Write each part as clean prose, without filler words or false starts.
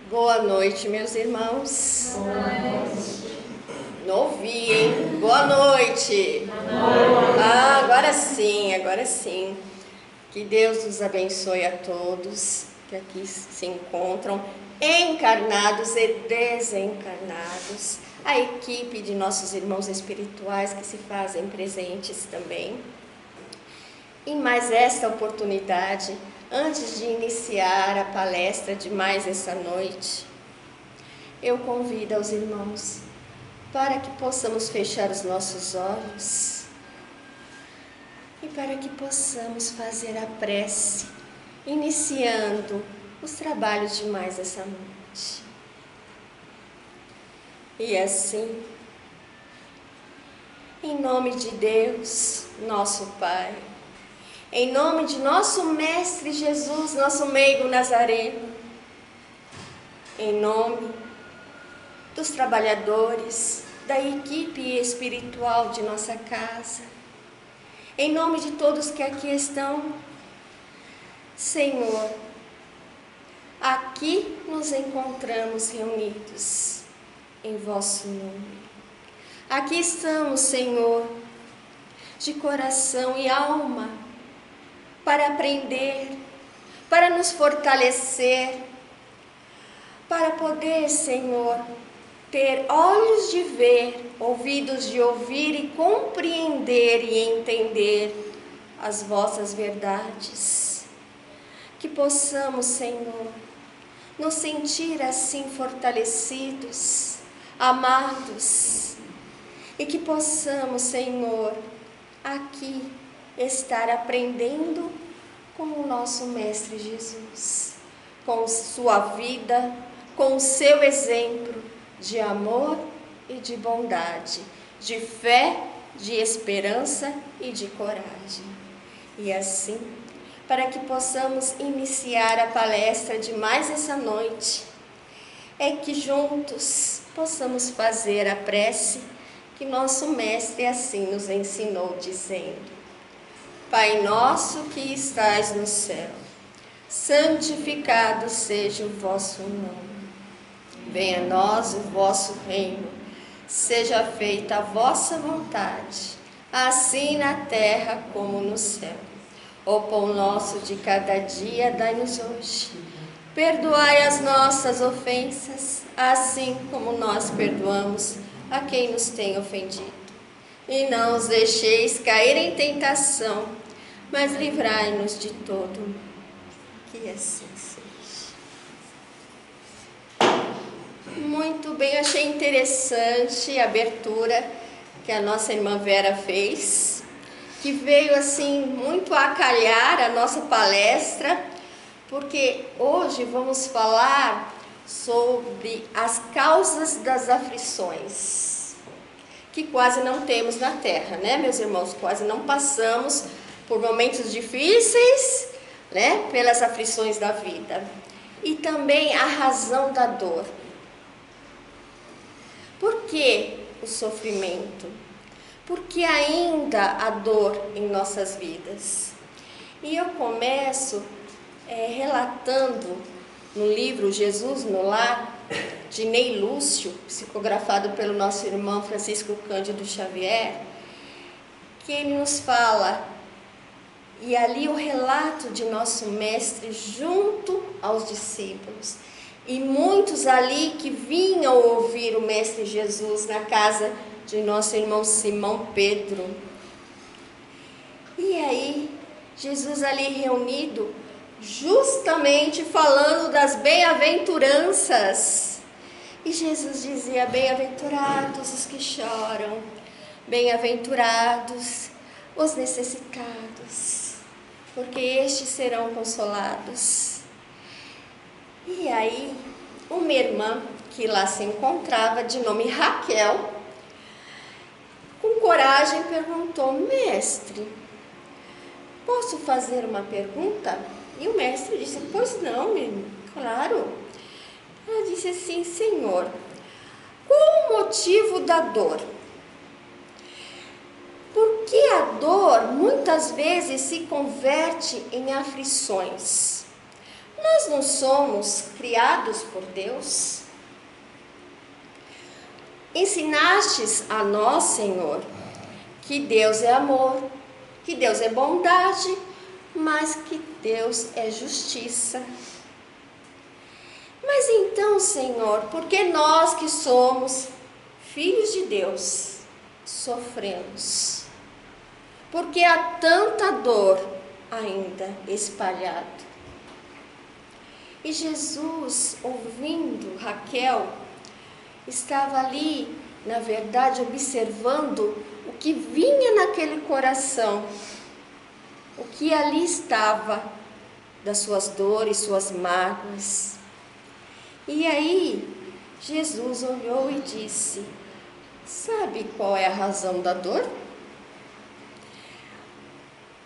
Boa noite, meus irmãos. Boa noite. Não ouvi, hein? Boa noite. Ah, agora sim, agora sim. Que Deus nos abençoe a todos que aqui se encontram, encarnados e desencarnados. A equipe de nossos irmãos espirituais que se fazem presentes também. Em mais esta oportunidade, antes de iniciar a palestra de mais essa noite, eu convido aos irmãos para que possamos fechar os nossos olhos e para que possamos fazer a prece, iniciando os trabalhos de mais essa noite. E assim, em nome de Deus, nosso Pai, em nome de nosso Mestre Jesus, nosso meigo Nazareno, em nome dos trabalhadores, da equipe espiritual de nossa casa, em nome de todos que aqui estão, Senhor, aqui nos encontramos reunidos em vosso nome. Aqui estamos, Senhor, de coração e alma, para aprender, para nos fortalecer, para poder, Senhor, ter olhos de ver, ouvidos de ouvir e compreender e entender as vossas verdades. Que possamos, Senhor, nos sentir assim fortalecidos, amados, e que possamos, Senhor, aqui estar aprendendo com o nosso Mestre Jesus, com sua vida, com o seu exemplo de amor e de bondade, de fé, de esperança e de coragem. E assim, para que possamos iniciar a palestra de mais essa noite, é que juntos possamos fazer a prece que nosso Mestre assim nos ensinou, dizendo: Pai nosso que estais no céu, santificado seja o vosso nome. Venha a nós o vosso reino, seja feita a vossa vontade, assim na terra como no céu. O pão nosso de cada dia dai-nos hoje. Perdoai as nossas ofensas, assim como nós perdoamos a quem nos tem ofendido. E não os deixeis cair em tentação, mas livrai-nos de todo mal. Que assim seja. Muito bem, achei interessante a abertura que a nossa irmã Vera fez, que veio assim muito a calhar a nossa palestra, porque hoje vamos falar sobre as causas das aflições, que quase não temos na Terra, né, meus irmãos? Quase não passamos por momentos difíceis, né, pelas aflições da vida. E também a razão da dor. Por que o sofrimento? Por que ainda a dor em nossas vidas? E eu começo relatando no livro Jesus no Lar, de Ney Lúcio, psicografado pelo nosso irmão Francisco Cândido Xavier, que ele nos fala, e ali o relato de nosso Mestre junto aos discípulos, e muitos ali que vinham ouvir o Mestre Jesus na casa de nosso irmão Simão Pedro. E aí, Jesus ali reunido, justamente falando das bem-aventuranças. E Jesus dizia: bem-aventurados os que choram, bem-aventurados os necessitados, porque estes serão consolados. E aí, uma irmã que lá se encontrava, de nome Raquel, com coragem perguntou: mestre, posso fazer uma pergunta? E o mestre disse: pois não, minha irmã, claro. Ela disse assim: Senhor, qual o motivo da dor? Porque a dor muitas vezes se converte em aflições. Nós não somos criados por Deus? Ensinastes a nós, Senhor, que Deus é amor, que Deus é bondade, mas que Deus é justiça. Mas então, Senhor, por que nós que somos filhos de Deus sofremos? Porque há tanta dor ainda espalhada. E Jesus, ouvindo Raquel, estava ali, na verdade, observando o que vinha naquele coração, o que ali estava, das suas dores, suas mágoas. E aí, Jesus olhou e disse: sabe qual é a razão da dor?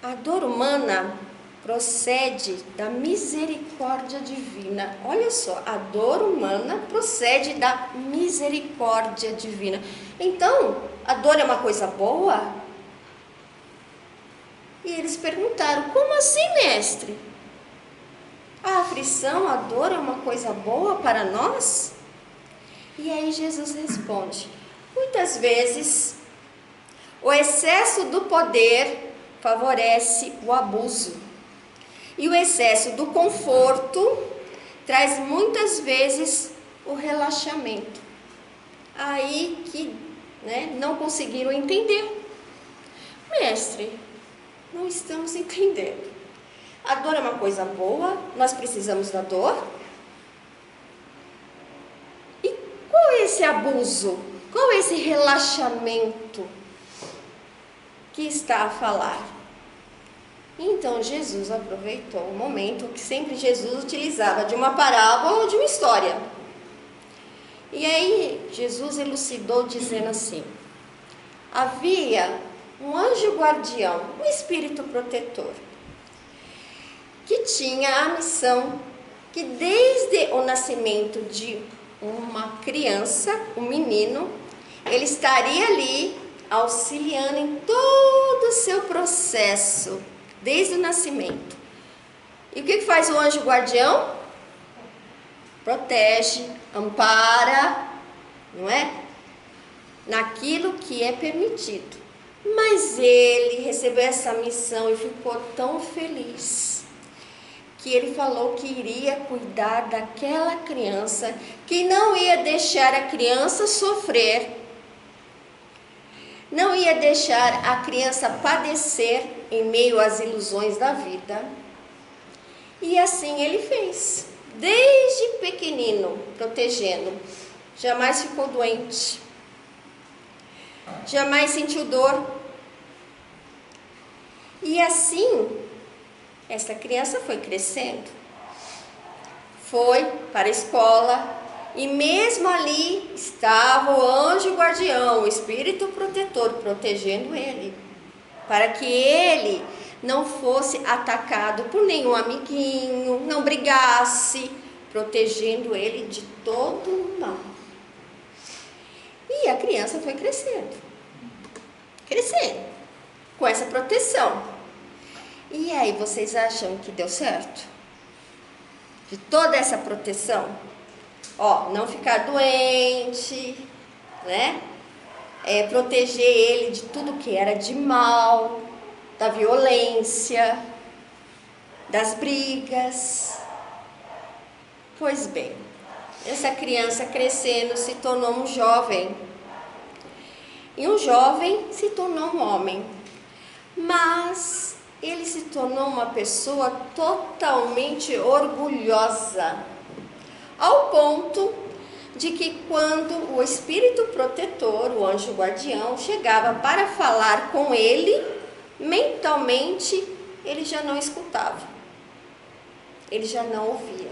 A dor humana procede da misericórdia divina. Olha só, a dor humana procede da misericórdia divina. Então, a dor é uma coisa boa? E eles perguntaram: como assim, mestre? A aflição, a dor é uma coisa boa para nós? E aí Jesus responde: muitas vezes o excesso do poder favorece o abuso. E o excesso do conforto traz muitas vezes o relaxamento. Aí que não conseguiram entender. Mestre, não estamos entendendo. A dor é uma coisa boa, nós precisamos da dor. E qual é esse abuso? Qual é esse relaxamento que está a falar? Então Jesus aproveitou o momento que sempre Jesus utilizava de uma parábola ou de uma história. E aí Jesus elucidou dizendo assim: havia um anjo guardião, um espírito protetor, que tinha a missão que desde o nascimento de uma criança, um menino, ele estaria ali auxiliando em todo o seu processo, desde o nascimento. E o que faz o anjo guardião? Protege, ampara, não é? Naquilo que é permitido. Mas ele recebeu essa missão e ficou tão feliz que ele falou que iria cuidar daquela criança, que não ia deixar a criança sofrer, não ia deixar a criança padecer em meio às ilusões da vida. E assim ele fez, desde pequenino, protegendo. Jamais ficou doente, jamais sentiu dor. E assim, essa criança foi crescendo, foi para a escola, e mesmo ali estava o anjo guardião, o espírito protetor, protegendo ele, para que ele não fosse atacado por nenhum amiguinho, não brigasse, protegendo ele de todo o mal. E a criança foi crescendo, com essa proteção. E aí, vocês acham que deu certo? De toda essa proteção? Não ficar doente, né? Proteger ele de tudo que era de mal, da violência, das brigas. Pois bem, essa criança crescendo se tornou um jovem. E um jovem se tornou um homem. Mas ele se tornou uma pessoa totalmente orgulhosa, ao ponto de que quando o espírito protetor, o anjo guardião, chegava para falar com ele, mentalmente ele já não escutava, ele já não ouvia.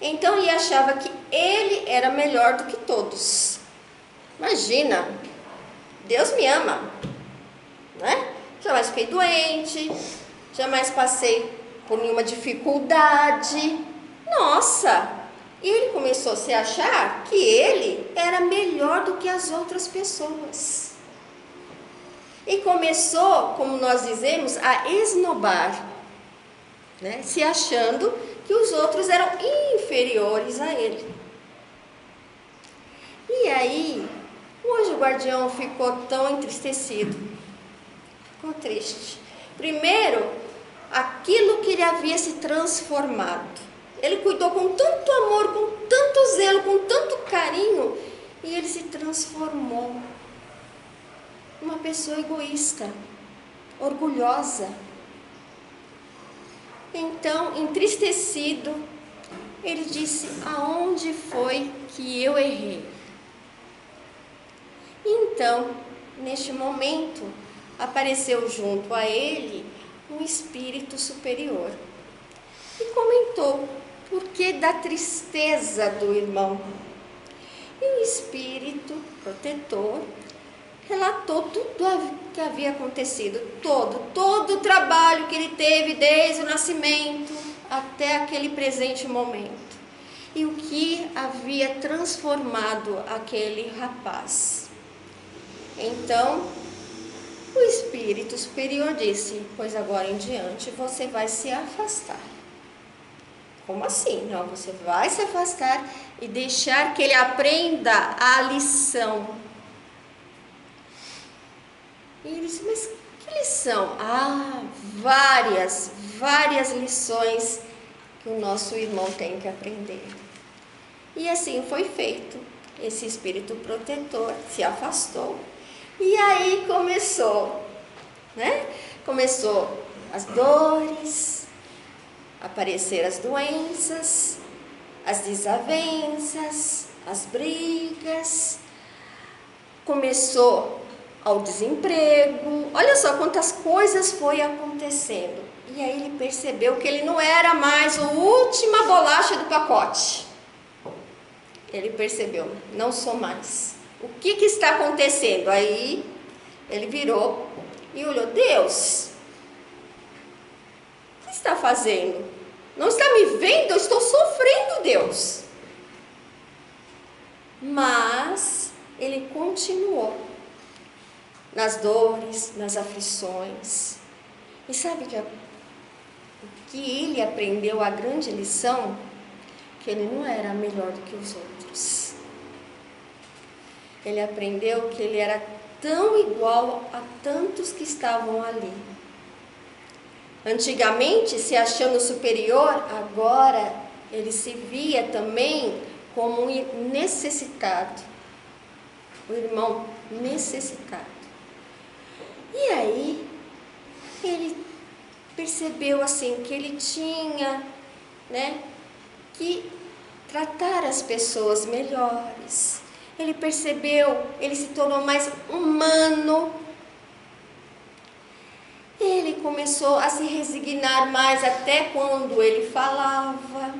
Então ele achava que ele era melhor do que todos. Imagina, Deus me ama, né? Jamais fiquei doente, jamais passei por nenhuma dificuldade. Nossa! E ele começou a se achar que ele era melhor do que as outras pessoas. E começou, como nós dizemos, a esnobar, né? Se achando que os outros eram inferiores a ele. E aí, o anjo guardião ficou tão entristecido, ficou triste. Primeiro, aquilo que ele havia se transformado. Ele cuidou com tanto amor, com tanto zelo, com tanto carinho, e ele se transformou numa pessoa egoísta, orgulhosa. Então, entristecido, ele disse: aonde foi que eu errei? Então, neste momento, apareceu junto a ele um espírito superior e comentou por que da tristeza do irmão. E o espírito protetor relatou tudo o que havia acontecido, todo o trabalho que ele teve desde o nascimento até aquele presente momento, e o que havia transformado aquele rapaz. Então, o espírito superior disse: pois agora em diante você vai se afastar. Como assim? Não, você vai se afastar e deixar que ele aprenda a lição. E ele disse: mas que lição? Ah, várias lições que o nosso irmão tem que aprender. E assim foi feito. Esse espírito protetor se afastou. E aí começou, né? Começou as dores, aparecer as doenças, as desavenças, as brigas. Começou ao desemprego. Olha só quantas coisas foi acontecendo. E aí ele percebeu que ele não era mais a última bolacha do pacote. Ele percebeu: não sou mais. O que está acontecendo? Aí ele virou e olhou: Deus, o que está fazendo? Não está me vendo? Eu estou sofrendo, Deus. Mas ele continuou nas dores, nas aflições. E sabe que ele aprendeu a grande lição? Que ele não era melhor do que os outros. Ele aprendeu que ele era tão igual a tantos que estavam ali. Antigamente, se achando superior, agora ele se via também como um necessitado. O irmão necessitado. E aí, ele percebeu assim que ele tinha, né, que tratar as pessoas melhores. Ele percebeu, ele se tornou mais humano. Ele começou a se resignar mais até quando ele falava.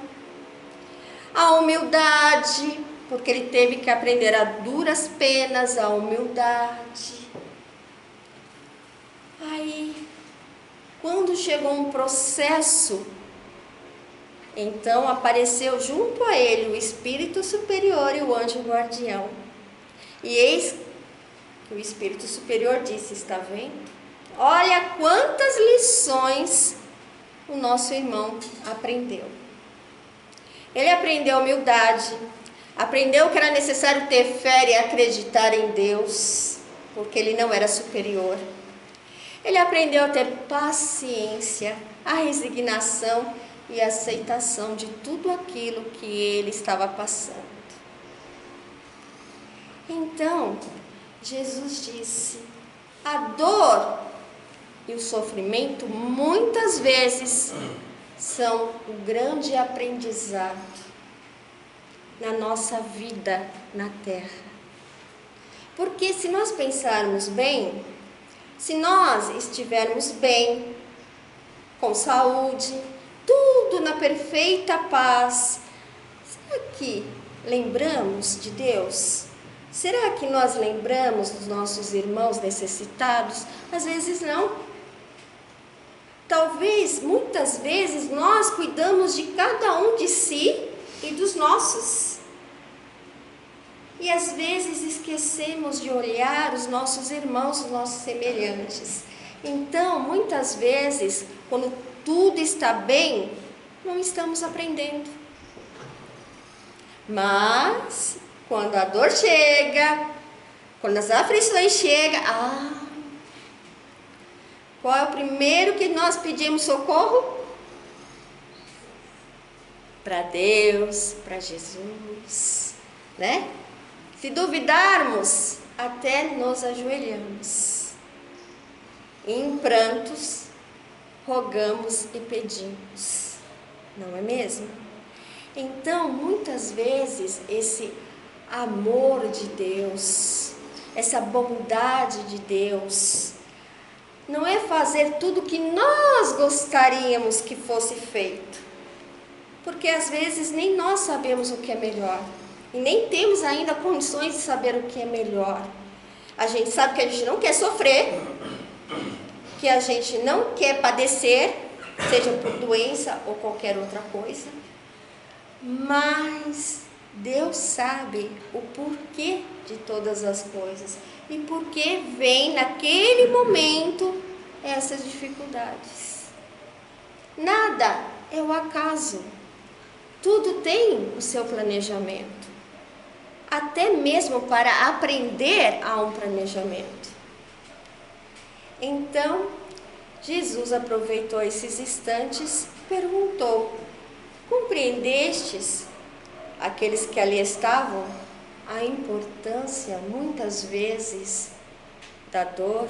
A humildade, porque ele teve que aprender a duras penas a humildade. Aí, quando chegou um processo, então apareceu junto a ele o espírito superior e o anjo guardião. E eis que o espírito superior disse: está vendo? Olha quantas lições o nosso irmão aprendeu. Ele aprendeu humildade, aprendeu que era necessário ter fé e acreditar em Deus, porque ele não era superior. Ele aprendeu a ter paciência, a resignação e a aceitação de tudo aquilo que ele estava passando. Então, Jesus disse: a dor e o sofrimento muitas vezes são o grande aprendizado na nossa vida na terra. Porque se nós pensarmos bem, se nós estivermos bem, com saúde, tudo na perfeita paz, será que lembramos de Deus? Será que nós lembramos dos nossos irmãos necessitados? Às vezes não. Talvez, muitas vezes, nós cuidamos de cada um de si e dos nossos. E às vezes esquecemos de olhar os nossos irmãos, os nossos semelhantes. Então, muitas vezes, quando tudo está bem, não estamos aprendendo. Mas, quando a dor chega, quando as aflições chegam, qual é o primeiro que nós pedimos socorro? Para Deus, para Jesus, né? Se duvidarmos, até nos ajoelhamos. Em prantos, rogamos e pedimos. Não é mesmo? Então, muitas vezes, esse amor de Deus, essa bondade de Deus, não é fazer tudo o que nós gostaríamos que fosse feito. Porque às vezes nem nós sabemos o que é melhor. E nem temos ainda condições de saber o que é melhor. A gente sabe que a gente não quer sofrer, que a gente não quer padecer, seja por doença ou qualquer outra coisa. Mas Deus sabe o porquê de todas as coisas. E por que vem naquele momento essas dificuldades. Nada é o acaso. Tudo tem o seu planejamento. Até mesmo para aprender há um planejamento. Então, Jesus aproveitou esses instantes e perguntou: compreendestes, aqueles que ali estavam, a importância, muitas vezes, da dor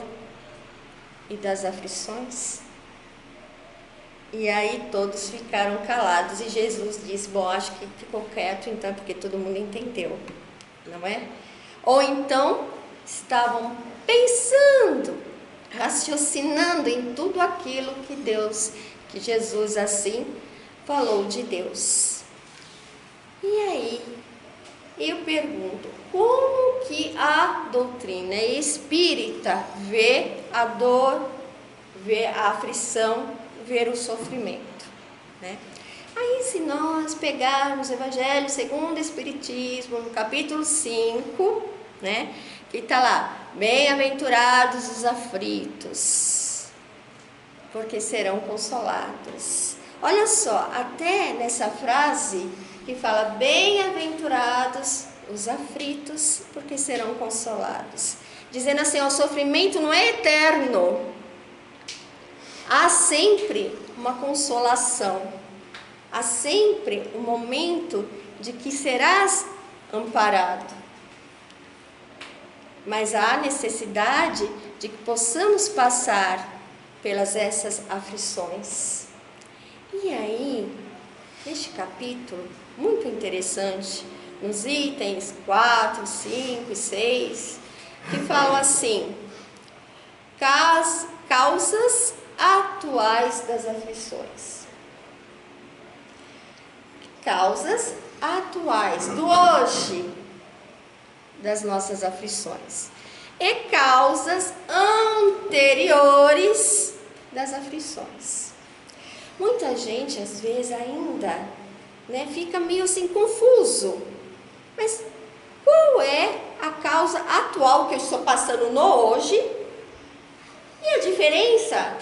e das aflições? E aí todos ficaram calados e Jesus disse: bom, acho que ficou quieto então, porque todo mundo entendeu, não é? Ou então estavam pensando, raciocinando em tudo aquilo que Jesus assim falou de Deus. E aí eu pergunto, como que a doutrina espírita vê a dor, vê a aflição, vê o sofrimento, né? Aí, se nós pegarmos o Evangelho segundo o Espiritismo, no capítulo 5, né, que está lá: bem-aventurados os aflitos, porque serão consolados. Olha só, até nessa frase que fala: bem-aventurados os aflitos, porque serão consolados, dizendo assim: o sofrimento não é eterno. Há sempre uma consolação, há sempre um momento de que serás amparado. Mas há necessidade de que possamos passar pelas essas aflições. E aí, neste capítulo, muito interessante, nos itens 4, 5 e 6, que falam assim: causas atuais das aflições. Causas atuais, do hoje, das nossas aflições. E causas anteriores das aflições. Muita gente, às vezes, ainda, né, fica meio assim confuso. Mas qual é a causa atual que eu estou passando no hoje? E a diferença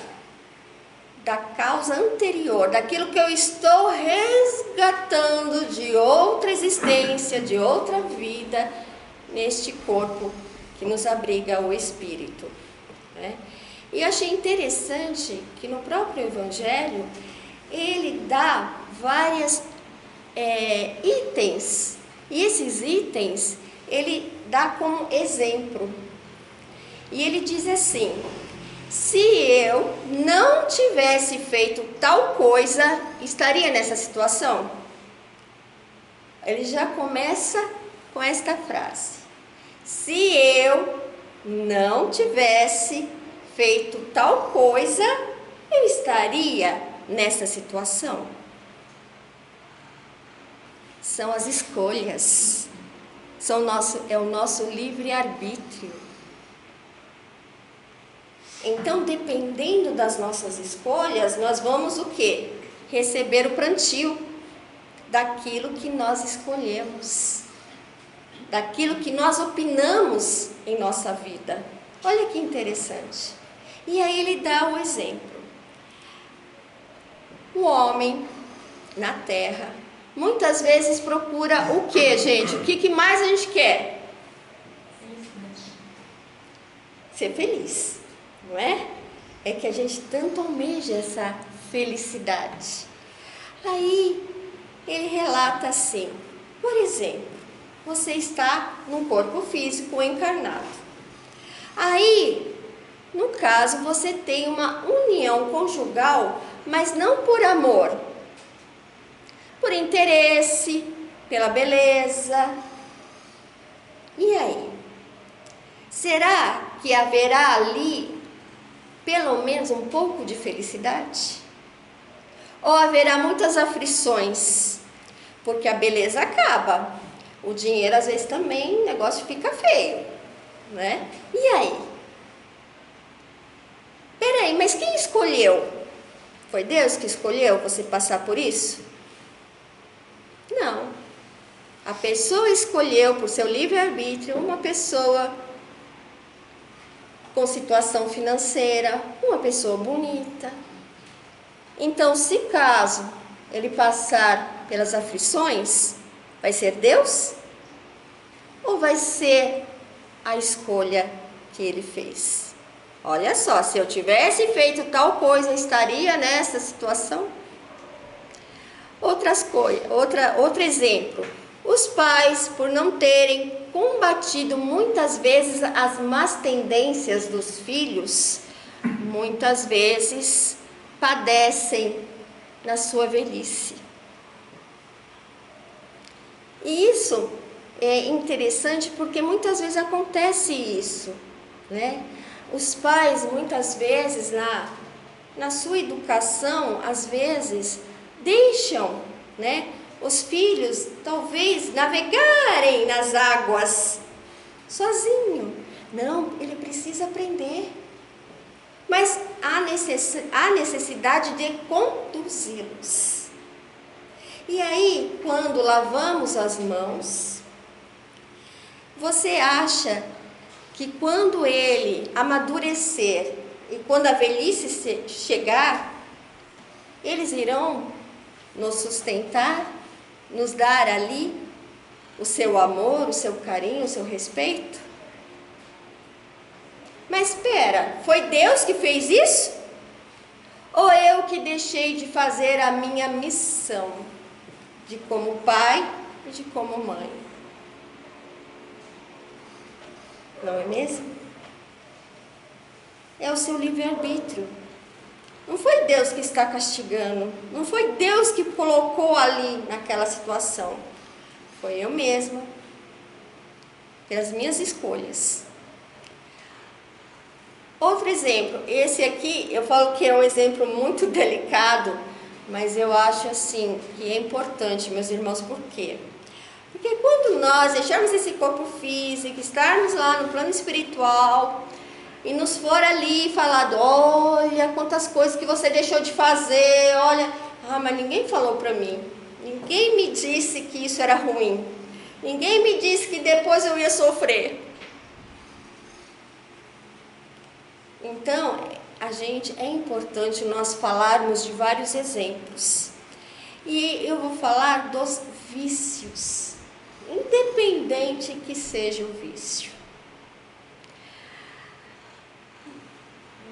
da causa anterior, daquilo que eu estou resgatando de outra existência, de outra vida, neste corpo que nos abriga o Espírito, né? E achei interessante que no próprio Evangelho ele dá vários itens, e esses itens ele dá como exemplo. E ele diz assim: se eu não tivesse feito tal coisa, estaria nessa situação? Ele já começa com esta frase: se eu não tivesse feito tal coisa, eu estaria nessa situação. São as escolhas, é o nosso livre-arbítrio. Então, dependendo das nossas escolhas, nós vamos o quê? Receber o plantio daquilo que nós escolhemos, daquilo que nós opinamos em nossa vida. Olha que interessante. E aí ele dá o exemplo. O homem na terra, muitas vezes procura o que, gente? O que mais a gente quer? Ser feliz, não é? É que a gente tanto almeja essa felicidade. Aí ele relata assim, por exemplo, você está num corpo físico encarnado. Aí, no caso, você tem uma união conjugal, mas não por amor, por interesse, pela beleza. E aí? Será que haverá ali pelo menos um pouco de felicidade? Ou haverá muitas aflições? Porque a beleza acaba. O dinheiro às vezes também, o negócio fica feio, né? E aí? Peraí, mas quem escolheu? Foi Deus que escolheu você passar por isso? Não. A pessoa escolheu por seu livre-arbítrio uma pessoa com situação financeira, uma pessoa bonita. Então, se caso ele passar pelas aflições, vai ser Deus? Ou vai ser a escolha que ele fez? Olha só, se eu tivesse feito tal coisa, eu estaria nessa situação? Outro exemplo. Os pais, por não terem combatido muitas vezes as más tendências dos filhos, muitas vezes padecem na sua velhice. E isso é interessante porque muitas vezes acontece isso, né? Os pais, muitas vezes, na sua educação, às vezes, deixam, né, os filhos, talvez, navegarem nas águas sozinho. Não, ele precisa aprender. Mas há necessidade de conduzi-los. E aí, quando lavamos as mãos, você acha que quando ele amadurecer e quando a velhice chegar, eles irão nos sustentar, nos dar ali o seu amor, o seu carinho, o seu respeito? Mas espera, foi Deus que fez isso? Ou eu que deixei de fazer a minha missão, de como pai e de como mãe? Não é mesmo? É o seu livre-arbítrio. Não foi Deus que está castigando, não foi Deus que colocou ali naquela situação. Foi eu mesma, pelas minhas escolhas. Outro exemplo, esse aqui eu falo que é um exemplo muito delicado, mas eu acho assim que é importante, meus irmãos, por quê? Porque quando nós deixarmos esse corpo físico, estarmos lá no plano espiritual, e nos for ali falado, olha quantas coisas que você deixou de fazer, olha, mas ninguém falou para mim, ninguém me disse que isso era ruim, ninguém me disse que depois eu ia sofrer. Então, é importante nós falarmos de vários exemplos. E eu vou falar dos vícios, independente que seja o vício.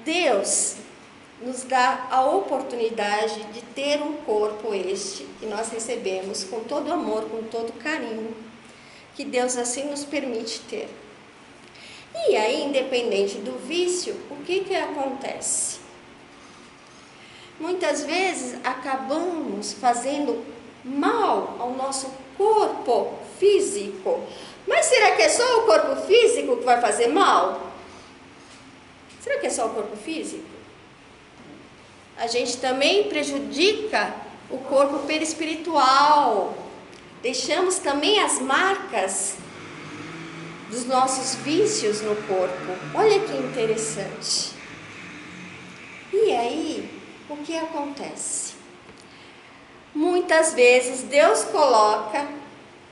Deus nos dá a oportunidade de ter um corpo este que nós recebemos com todo amor, com todo carinho, que Deus assim nos permite ter. E aí, independente do vício, o que acontece? Muitas vezes acabamos fazendo mal ao nosso corpo físico. Mas será que é só o corpo físico que vai fazer mal? Será que é só o corpo físico? A gente também prejudica o corpo perispiritual. Deixamos também as marcas dos nossos vícios no corpo. Olha que interessante. E aí, o que acontece? Muitas vezes Deus coloca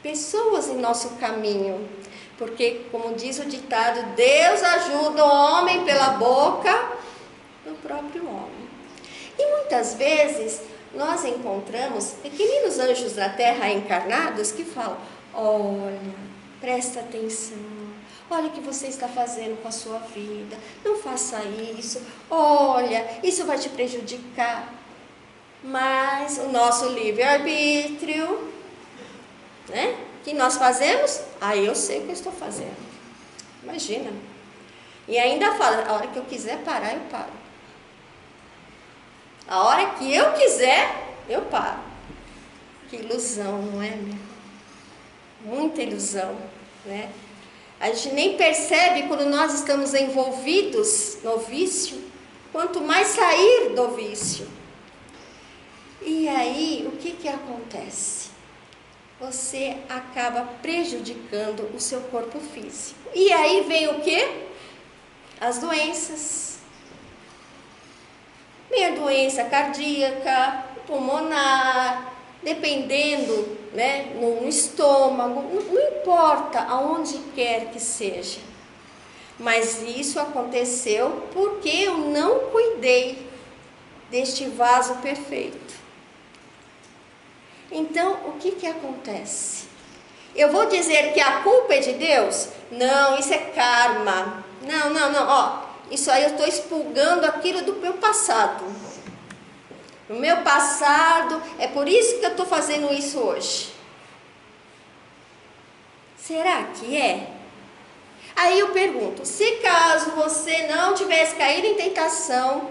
pessoas em nosso caminho, porque, como diz o ditado, Deus ajuda o homem pela boca do próprio homem. E muitas vezes nós encontramos pequeninos anjos da terra encarnados que falam: olha, presta atenção, olha o que você está fazendo com a sua vida, não faça isso, olha, isso vai te prejudicar. Mas o nosso livre-arbítrio, né? O que nós fazemos? Eu sei o que eu estou fazendo. Imagina. E ainda fala: a hora que eu quiser parar, eu paro. A hora que eu quiser, eu paro. Que ilusão, não é, meu? Muita ilusão, né? A gente nem percebe quando nós estamos envolvidos no vício, quanto mais sair do vício. E aí, o que acontece? Você acaba prejudicando o seu corpo físico. E aí vem o quê? As doenças. Vem a doença cardíaca, pulmonar, dependendo, né, no estômago, não importa aonde quer que seja. Mas isso aconteceu porque eu não cuidei deste vaso perfeito. Então, o que acontece? Eu vou dizer que a culpa é de Deus? Não, isso é karma. Não. Isso aí eu estou expurgando aquilo do meu passado. No meu passado, é por isso que eu estou fazendo isso hoje. Será que é? Aí eu pergunto: se caso você não tivesse caído em tentação,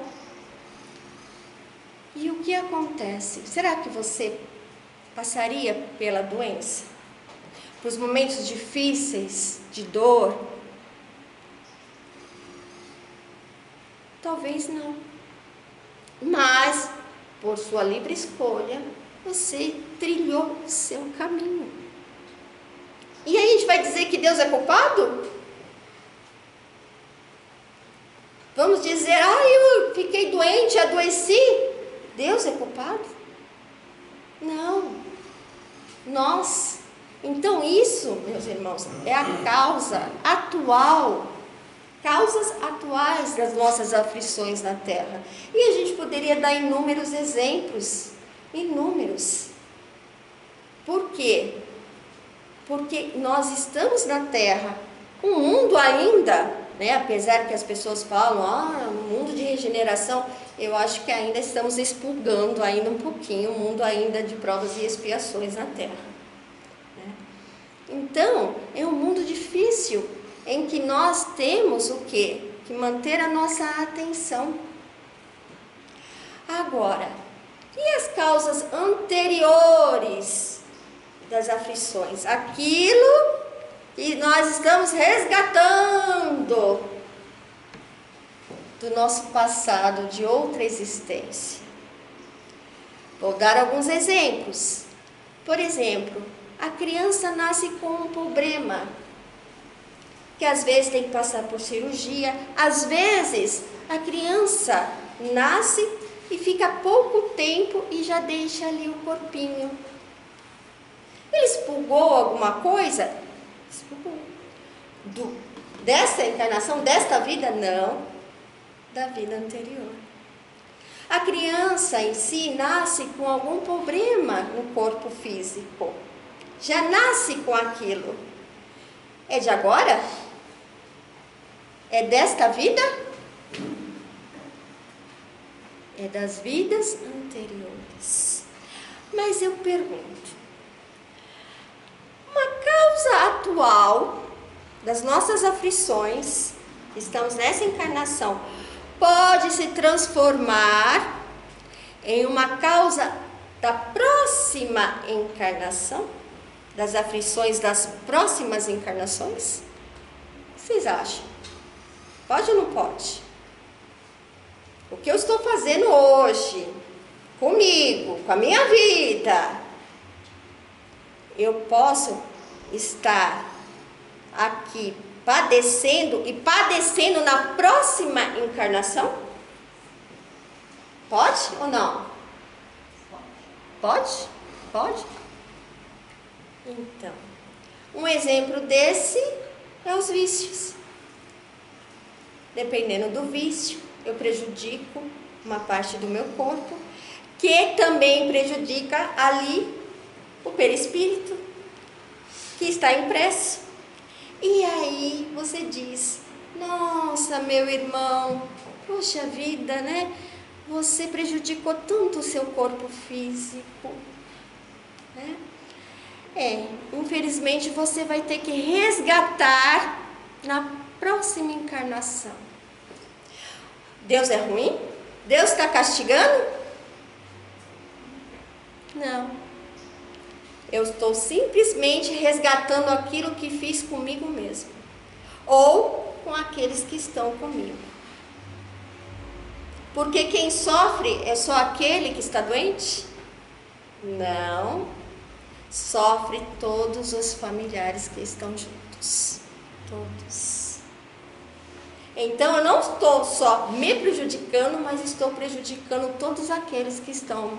e o que acontece? Será que você passaria pela doença? Para os momentos difíceis, de dor? Talvez não. Mas, por sua livre escolha, você trilhou o seu caminho. E aí a gente vai dizer que Deus é culpado? Vamos dizer: eu fiquei doente, adoeci. Deus é culpado? Não. Nós. Então isso, meus irmãos, é a causa atual, causas atuais das nossas aflições na terra. E a gente poderia dar inúmeros exemplos, inúmeros. Por quê? Porque nós estamos na terra, um mundo ainda, né, apesar que as pessoas falam, um mundo de regeneração, eu acho que ainda estamos expurgando ainda um pouquinho o mundo ainda de provas e expiações na terra. Então, é um mundo difícil, em que nós temos o quê? Que manter a nossa atenção. Agora, e as causas anteriores das aflições? Aquilo que nós estamos resgatando do nosso passado, de outra existência. Vou dar alguns exemplos. Por exemplo, a criança nasce com um problema, que às vezes tem que passar por cirurgia, às vezes a criança nasce e fica pouco tempo e já deixa ali o corpinho. Ele expurgou alguma coisa? Expurgou. Desta encarnação, desta vida? Não, da vida anterior. A criança em si nasce com algum problema no corpo físico. Já nasce com aquilo. É de agora? É desta vida? É das vidas anteriores. Mas eu pergunto: uma causa atual das nossas aflições, estamos nessa encarnação, pode se transformar em uma causa da próxima encarnação? Das aflições das próximas encarnações? O que vocês acham? Pode ou não pode? O que eu estou fazendo hoje, comigo, com a minha vida, eu posso estar aqui padecendo e padecendo na próxima encarnação? Pode ou não? Pode? Pode? Então, um exemplo desse é os vícios. Dependendo do vício, eu prejudico uma parte do meu corpo que também prejudica ali o perispírito que está impresso. E aí você diz: nossa, meu irmão, poxa vida, né? Você prejudicou tanto o seu corpo físico, né? Infelizmente você vai ter que resgatar na próxima encarnação. Deus é ruim? Deus está castigando? Não. Eu estou simplesmente resgatando aquilo que fiz comigo mesmo, ou com aqueles que estão comigo. Porque quem sofre é só aquele que está doente? Não. Sofre todos os familiares que estão juntos. Todos. Então eu não estou só me prejudicando, mas estou prejudicando todos aqueles que estão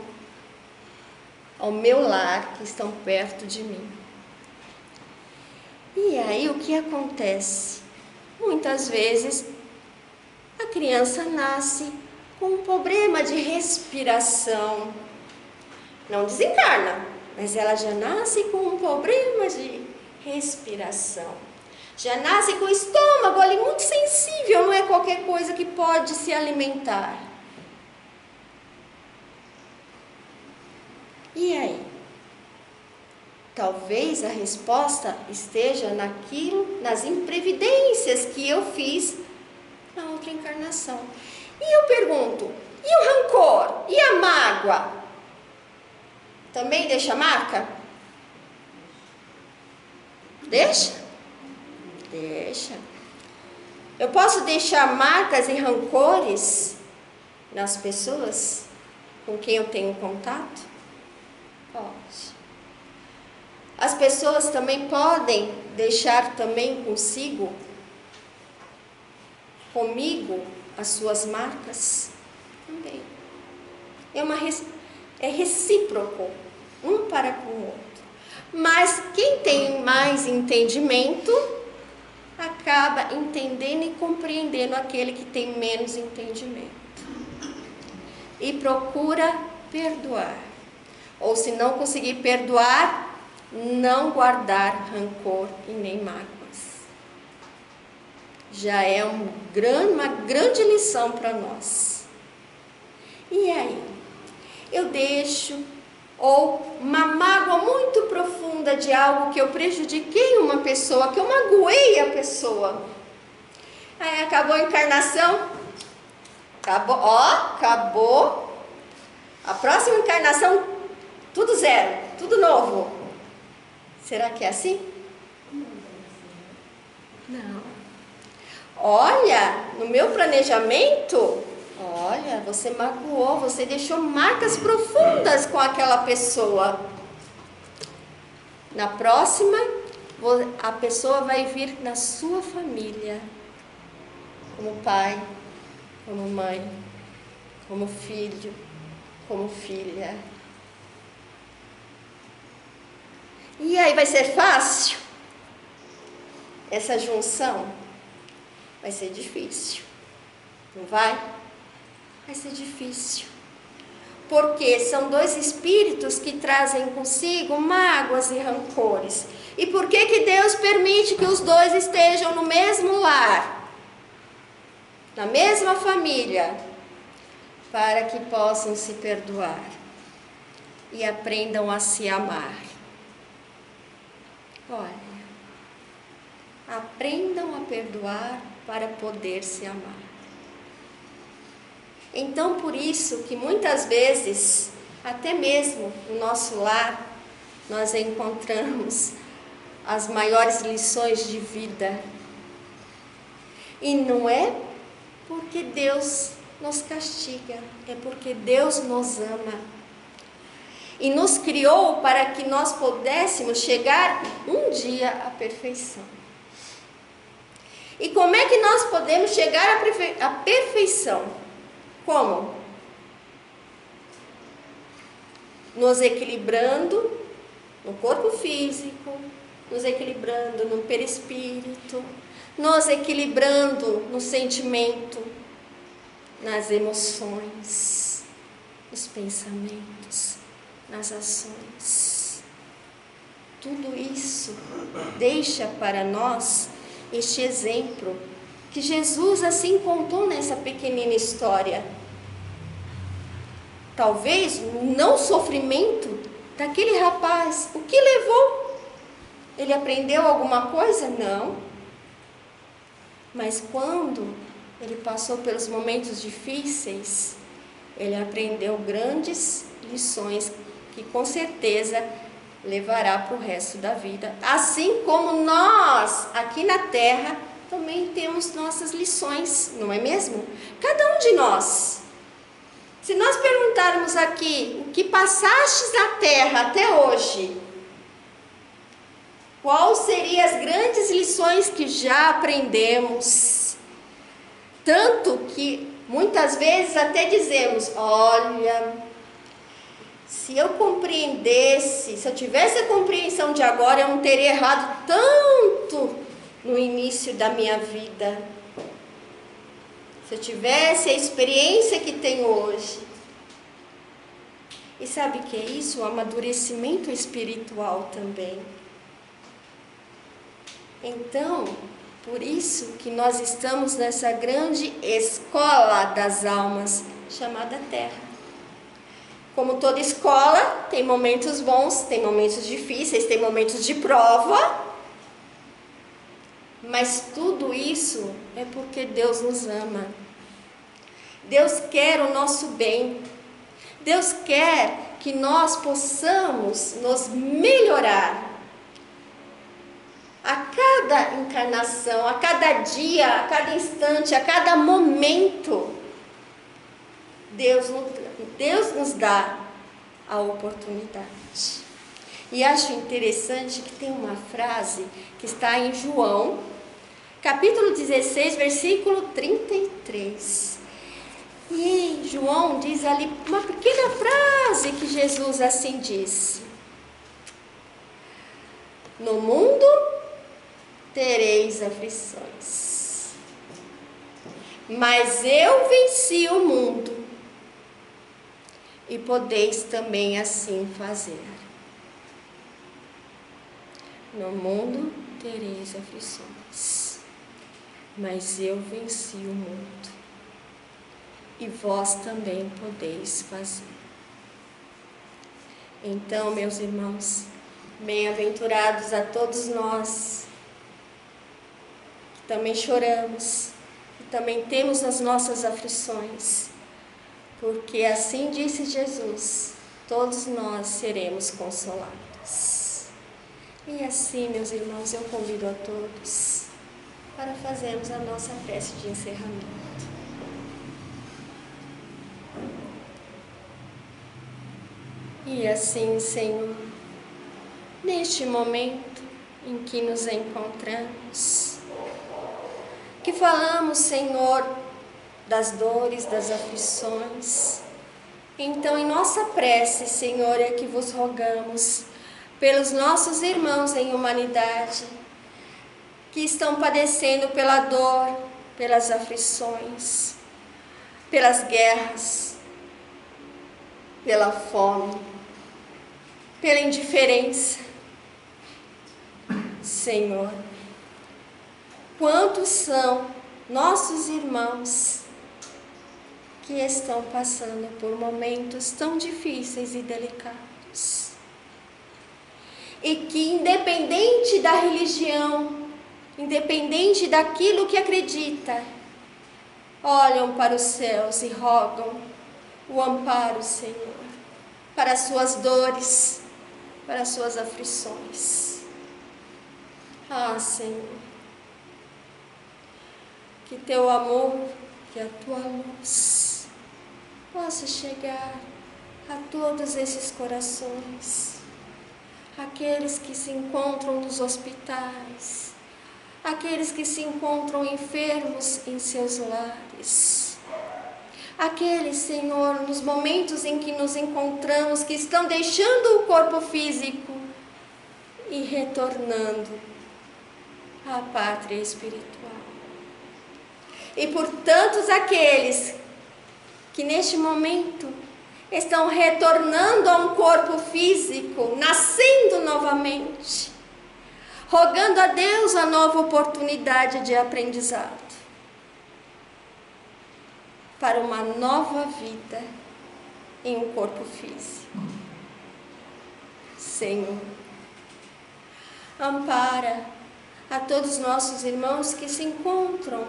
ao meu lar, que estão perto de mim. E aí o que acontece? Muitas vezes a criança nasce com um problema de respiração. Não desencarna, mas ela já nasce com um problema de respiração. Já nasce com o estômago ali muito sensível, não é qualquer coisa que pode se alimentar. E aí? Talvez a resposta esteja nas imprevidências que eu fiz na outra encarnação. E eu pergunto, e o rancor? E a mágoa? Também deixa marca? Deixa? Deixa. Eu posso deixar marcas e rancores nas pessoas com quem eu tenho contato? Pode. As pessoas também podem deixar também comigo, as suas marcas? Também. É recíproco, um para com o outro. Mas quem tem mais entendimento, acaba entendendo e compreendendo aquele que tem menos entendimento. E procura perdoar. Ou se não conseguir perdoar, não guardar rancor e nem mágoas. Já é uma grande lição para nós. E aí? Eu deixo, ou uma mágoa muito profunda de algo que eu prejudiquei uma pessoa, que eu magoei a pessoa. Aí acabou a encarnação. Acabou. A próxima encarnação, tudo zero, tudo novo. Será que é assim? Não. Olha, no meu planejamento, você magoou, você deixou marcas profundas com aquela pessoa. Na próxima, a pessoa vai vir na sua família, como pai, como mãe, como filho, como filha. E aí vai ser fácil? Essa junção vai ser difícil. Não vai? Vai ser difícil. Porque são dois espíritos que trazem consigo mágoas e rancores. E por que Deus permite que os dois estejam no mesmo lar? Na mesma família? Para que possam se perdoar e aprendam a se amar. Olha, aprendam a perdoar para poder se amar. Então, por isso que muitas vezes, até mesmo no nosso lar, nós encontramos as maiores lições de vida. E não é porque Deus nos castiga, é porque Deus nos ama. E nos criou para que nós pudéssemos chegar um dia à perfeição. E como é que nós podemos chegar à perfeição? Como? Nos equilibrando no corpo físico, nos equilibrando no perispírito, nos equilibrando no sentimento, nas emoções, nos pensamentos, nas ações. Tudo isso deixa para nós este exemplo que Jesus assim contou nessa pequenina história. Talvez não o sofrimento daquele rapaz, o que levou? Ele aprendeu alguma coisa? Não. Mas quando ele passou pelos momentos difíceis, ele aprendeu grandes lições que com certeza levará para o resto da vida. Assim como nós, aqui na terra, também temos nossas lições, não é mesmo? Cada um de nós. Se nós perguntarmos aqui, o que passastes na terra até hoje, quais seriam as grandes lições que já aprendemos? Tanto que muitas vezes até dizemos, olha, se eu compreendesse, se eu tivesse a compreensão de agora, eu não teria errado tanto no início da minha vida. Se eu tivesse a experiência que tenho hoje. E sabe o que é isso? O amadurecimento espiritual também. Então, por isso que nós estamos nessa grande escola das almas, chamada Terra. Como toda escola, tem momentos bons, tem momentos difíceis, tem momentos de prova. Mas tudo isso é porque Deus nos ama. Deus quer o nosso bem. Deus quer que nós possamos nos melhorar. A cada encarnação, a cada dia, a cada instante, a cada momento, Deus nos dá a oportunidade. E acho interessante que tem uma frase que está em João, capítulo 16, versículo 33. E João diz ali uma pequena frase que Jesus assim disse: no mundo tereis aflições, mas eu venci o mundo, e podeis também assim fazer. No mundo tereis aflições, mas eu venci o mundo, e vós também podeis fazer. Então, meus irmãos, bem-aventurados a todos nós, que também choramos, que também temos as nossas aflições, porque assim disse Jesus, todos nós seremos consolados. E assim, meus irmãos, eu convido a todos para fazermos a nossa prece de encerramento. E assim, Senhor, neste momento em que nos encontramos, que falamos, Senhor, das dores, das aflições, então em nossa prece, Senhor, é que vos rogamos pelos nossos irmãos em humanidade, que estão padecendo pela dor, pelas aflições, pelas guerras, pela fome, pela indiferença. Senhor, quantos são nossos irmãos que estão passando por momentos tão difíceis e delicados, e que independente da religião, independente daquilo que acredita, olham para os céus e rogam o amparo, Senhor, para as suas dores, para as suas aflições. Ah, Senhor, que teu amor, que a tua luz possa chegar a todos esses corações, aqueles que se encontram nos hospitais, aqueles que se encontram enfermos em seus lares, aqueles, Senhor, nos momentos em que nos encontramos, que estão deixando o corpo físico e retornando à pátria espiritual. E por tantos aqueles que neste momento estão retornando a um corpo físico, nascendo novamente, rogando a Deus a nova oportunidade de aprendizado, para uma nova vida em um corpo físico. Senhor, ampara a todos os nossos irmãos que se encontram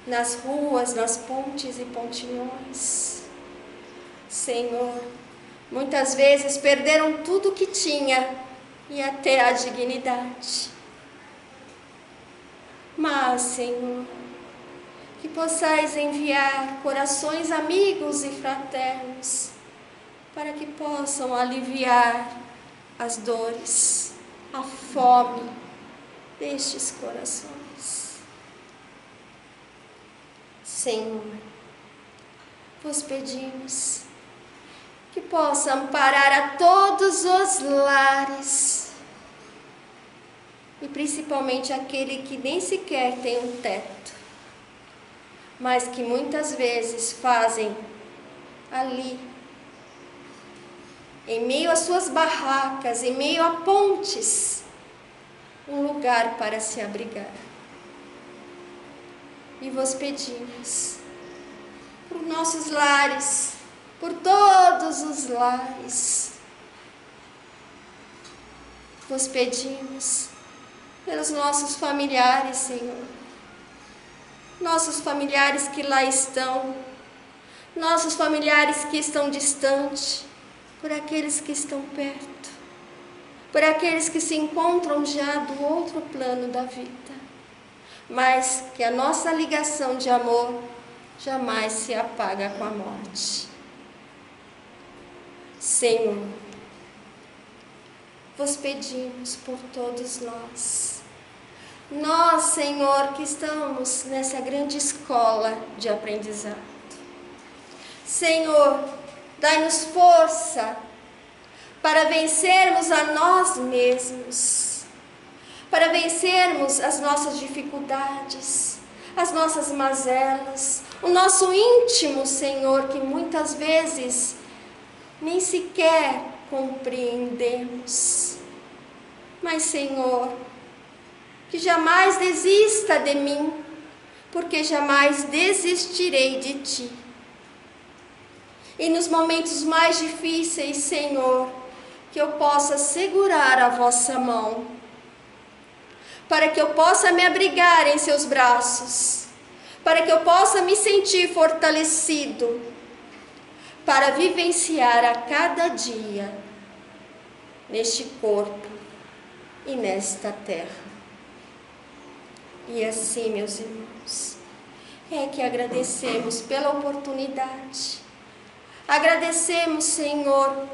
nas ruas, nas pontes e pontilhões. Senhor, muitas vezes perderam tudo o que tinha e até a dignidade. Mas, Senhor, que possais enviar corações amigos e fraternos para que possam aliviar as dores, a fome destes corações. Senhor, vos pedimos que possa amparar a todos os lares, e principalmente aquele que nem sequer tem um teto, mas que muitas vezes fazem ali, em meio às suas barracas, em meio a pontes, um lugar para se abrigar. E vos pedimos, por nossos lares, por todos os lares, vos pedimos pelos nossos familiares, Senhor, nossos familiares que lá estão, nossos familiares que estão distantes, por aqueles que estão perto, por aqueles que se encontram já do outro plano da vida, mas que a nossa ligação de amor jamais se apaga com a morte. Senhor, vos pedimos por todos nós, Senhor, que estamos nessa grande escola de aprendizado. Senhor, dai-nos força para vencermos a nós mesmos, para vencermos as nossas dificuldades, as nossas mazelas, o nosso íntimo, Senhor, que muitas vezes nem sequer compreendemos. Mas, Senhor, que jamais desista de mim, porque jamais desistirei de Ti. E nos momentos mais difíceis, Senhor, que eu possa segurar a vossa mão, para que eu possa me abrigar em seus braços, para que eu possa me sentir fortalecido, para vivenciar a cada dia neste corpo e nesta terra. E assim, meus irmãos, é que agradecemos pela oportunidade. Agradecemos, Senhor,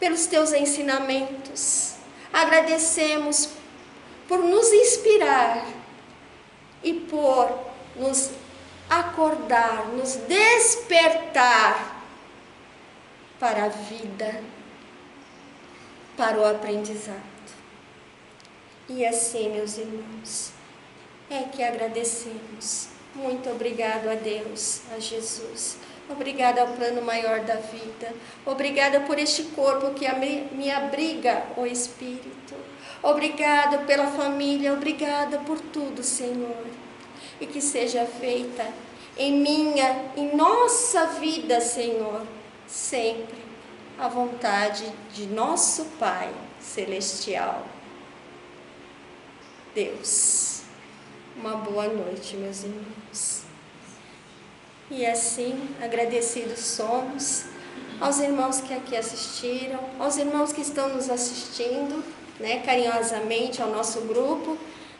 pelos Teus ensinamentos. Agradecemos por nos inspirar e por nos acordar, nos despertar para a vida, para o aprendizado. E assim, meus irmãos, é que agradecemos. Muito obrigado a Deus, a Jesus. Obrigada ao plano maior da vida. Obrigada por este corpo que me abriga, ó Espírito. Obrigada pela família. Obrigada por tudo, Senhor. E que seja feita em nossa vida, Senhor, sempre a vontade de nosso Pai Celestial. Deus, uma boa noite, meus irmãos. E assim, agradecidos somos aos irmãos que aqui assistiram, aos irmãos que estão nos assistindo, carinhosamente ao nosso grupo,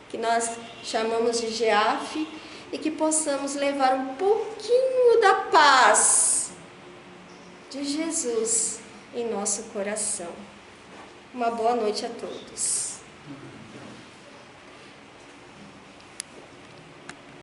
que nós chamamos de GEAF, e que possamos levar um pouquinho da paz de Jesus em nosso coração. Uma boa noite a todos.